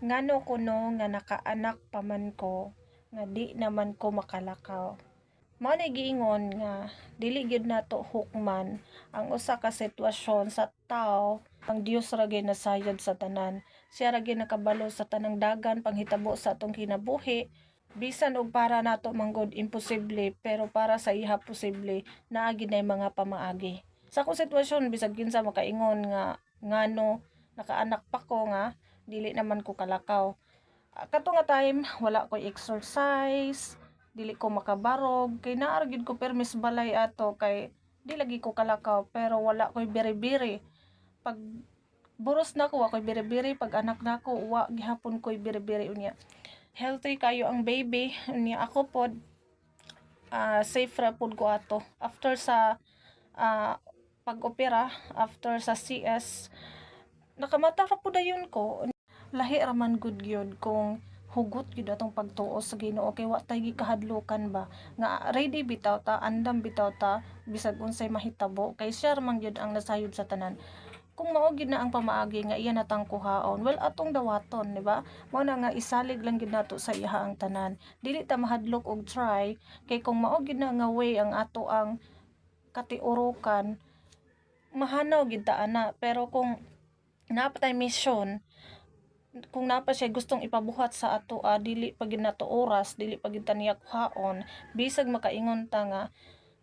Ngano kuno nga nakaanak pa man ko nga di naman ko makalakaw. Mao ni giingon nga dili gyud nato hukman ang usa ka sitwasyon sa tao. Ang Dios ra gyud nasayod sa tanan. Siya ra gyud nakabalo sa tanang dagan panghitabo sa atong kinabuhi. Bisan og para nato manggod imposible, pero para sa iha posible naa gyud nay mga pamaagi. Sa akong sitwasyon bisag kinsa makaingon nga ngano nakaanak pa ko nga dili naman ko kalakaw. Kato nga time wala koy exercise, dili ko makabarog kay naa ra gyud ko permis balay ato kay di lagi ko kalakaw, pero wala koy biri-biri. Pag buros na ko wa koy biri-biri, pag anak nako wa gihapon koy biri-biri unya. Healthy kayo ang baby unya ako pod safe ra pud ko ato after sa pag-opera, after sa CS nakamata ra pud dayon ko. Lahi ra man gud gyud kung hugot gyud atong pagtuo sa Ginoo kay wa tay gikahadlokan ba nga ready bitaw ta, andam bitaw ta bisag unsay mahitabo kay siya ra man gyud ang nasayod sa tanan. Kung mao gyud na ang pamaagi nga iya natang kuhaon, well atong dawaton, di ba? Mao na nga isalig lang gyud nato sa iha ang tanan. Dili ta mahadlok og try kay kung mao gyud na nga way ang ato ang katiurukan, mahanaw gyud ta ana. Pero kung napatay mission, kung napa siya gustong ipabuhat sa ato, dili pa gyud nato oras, dili pa gyud ta niya kuhaon, bisag makaingon ta nga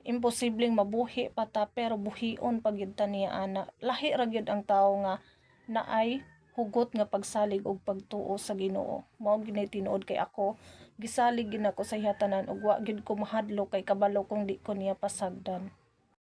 imposibleng mabuhi pa ta pero buhion pa gyud ta niya ana. Lahi ra gyud ang tawo nga naay hugot nga pagsalig og pagtuo sa Ginoo. Mao gyud nay tinuod kay ako gisalig gyud ako sa iha tanan ug wa gyud ko mahadlok kay kabalo kung di ko niya pasagdan.